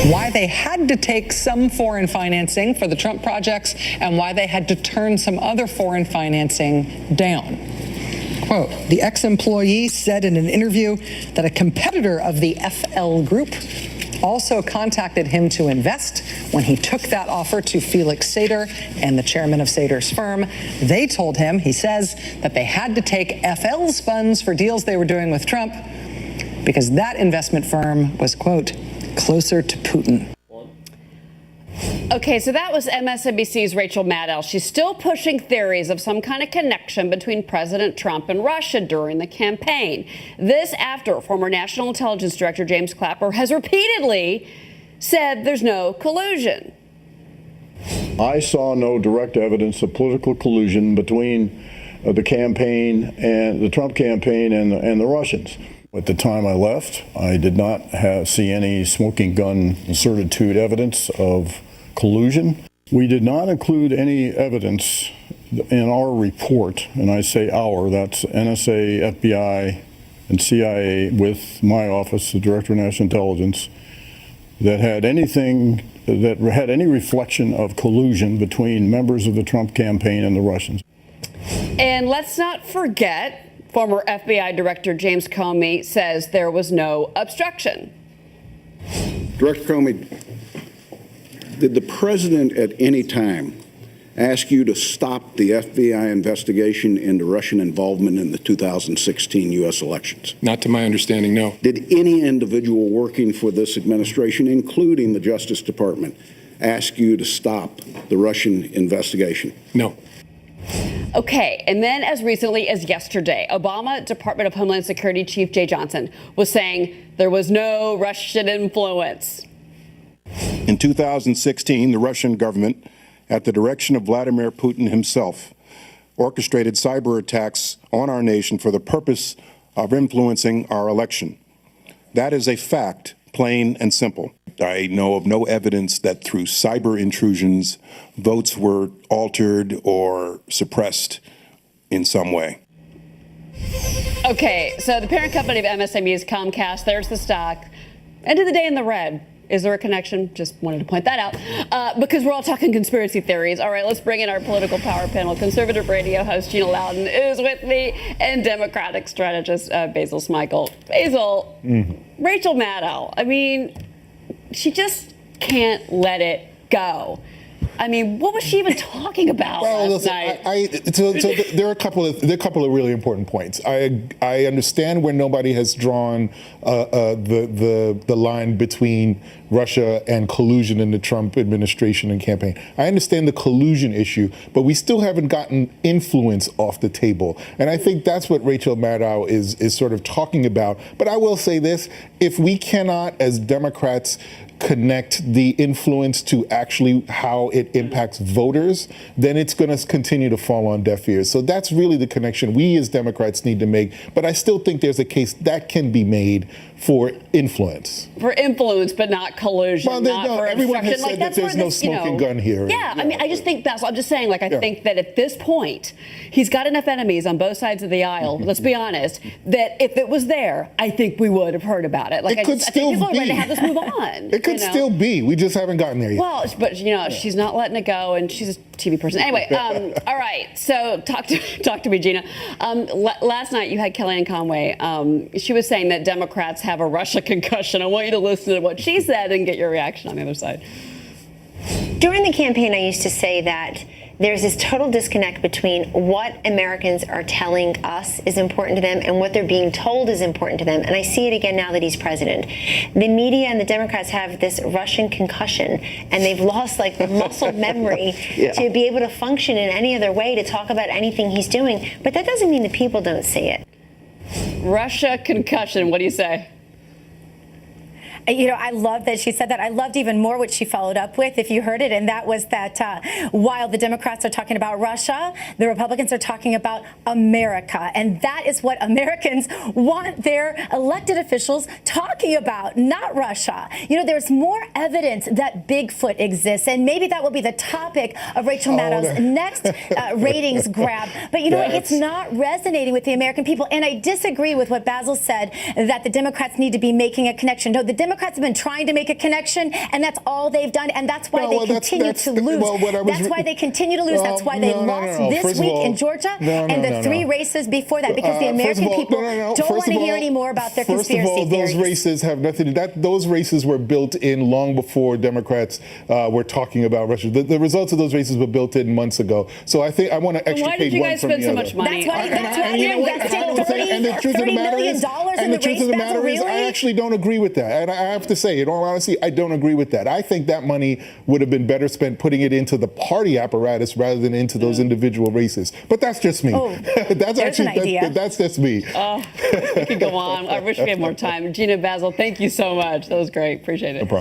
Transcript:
why they had to take some foreign financing for the Trump projects and why they had to turn some other foreign financing down. Quote, the ex-employee said in an interview that a competitor of the FL Group also contacted him to invest. When he took that offer to Felix Sater and the chairman of Sater's firm, they told him, he says, that they had to take FL's funds for deals they were doing with Trump because that investment firm was, quote, closer to Putin. Okay, so that was MSNBC's Rachel Maddow. She's still pushing theories of some kind of connection between President Trump and Russia during the campaign. This after former National Intelligence Director James Clapper has repeatedly said there's no collusion. I saw no direct evidence of political collusion between the campaign and the Trump campaign and the Russians. At the time I left, I did not see any smoking gun certitude evidence of collusion. We did not include any evidence in our report, and I say our, that's NSA, FBI, and CIA with my office, the Director of National Intelligence, that had anything that had any reflection of collusion between members of the Trump campaign and the Russians. And let's not forget, former FBI Director James Comey says there was no obstruction. Director Comey, did the president at any time ask you to stop the FBI investigation into Russian involvement in the 2016 U.S. elections? Not to my understanding, no. Did any individual working for this administration, including the Justice Department, ask you to stop the Russian investigation? No. Okay, and then as recently as yesterday, Obama Department of Homeland Security Chief Jay Johnson was saying there was no Russian influence. In 2016, the Russian government, at the direction of Vladimir Putin himself, orchestrated cyber attacks on our nation for the purpose of influencing our election. That is a fact, plain and simple. I know of no evidence that through cyber intrusions, votes were altered or suppressed in some way. Okay, so the parent company of MSNBC is Comcast. There's the stock. End of the day in the red. Is there a connection? Just wanted to point that out because we're all talking conspiracy theories. All right, let's bring in our political power panel. Conservative radio host Gina Loudon is with me, and Democratic strategist Basil Smikle. Basil, Rachel Maddow, I mean, she just can't let it go. I mean, what was she even talking about last night? So there are a couple of really important points. I understand where nobody has drawn the line between Russia and collusion in the Trump administration and campaign. I understand the collusion issue, but we still haven't gotten influence off the table. And I think that's what Rachel Maddow is sort of talking about. But I will say this, if we cannot, as Democrats, connect the influence to actually how it impacts voters, then it's going to continue to fall on deaf ears. So that's really the connection we as Democrats need to make. But I still think there's a case that can be made for influence. For influence, but not collusion. Well, not for everyone has obstruction. said that there's no smoking gun here. Yeah, I mean, I just think that's, I'm just saying, like, I think that at this point, he's got enough enemies on both sides of the aisle, let's be honest, that if it was there, I think we would have heard about it. Like, I think people are ready to have this move on. It could still be. We just haven't gotten there yet. Well, but, she's not letting it go, and she's a TV person. Anyway, all right, so talk to me, Gina. Last night, you had Kellyanne Conway. She was saying that Democrats have a Russia concussion. I want you to listen to what she said and get your reaction on the other side. During the campaign, I used to say that there's this total disconnect between what Americans are telling us is important to them and what they're being told is important to them. And I see it again now that he's president. The media and the Democrats have this Russian concussion, and they've lost like muscle memory to be able to function in any other way to talk about anything he's doing. But that doesn't mean the people don't see it. Russia concussion. What do you say? I love that she said that. I loved even more what she followed up with, if you heard it, and that was that while the Democrats are talking about Russia, the Republicans are talking about America. And that is what Americans want their elected officials talking about, not Russia. There's more evidence that Bigfoot exists, and maybe that will be the topic of Rachel Maddow's next ratings grab. But what? It's not resonating with the American people. And I disagree with what Basil said, that the Democrats need to be making a connection. No, the Democrats Democrats have been trying to make a connection, and that's all they've done, and that's why they continue to lose. That's why they continue to lose. That's why they lost this week in Georgia and the 3 races before that, because the American people don't want to hear any more about their conspiracy theories. First of all, those races have nothing to do. Those races were built in long before Democrats were talking about Russia. The results of those races were built in months ago. So I think I want to extricate one from the other. Why did you guys spend so much money? That's why they invested $30 million and the truth of the matter is, I actually don't agree with that. And I have to say, in all honesty, I don't agree with that. I think that money would have been better spent putting it into the party apparatus rather than into those individual races. But that's just me. Oh, that's just me. We could go on. I wish we had more time. Gina Basil, thank you so much. That was great. Appreciate it. No problem.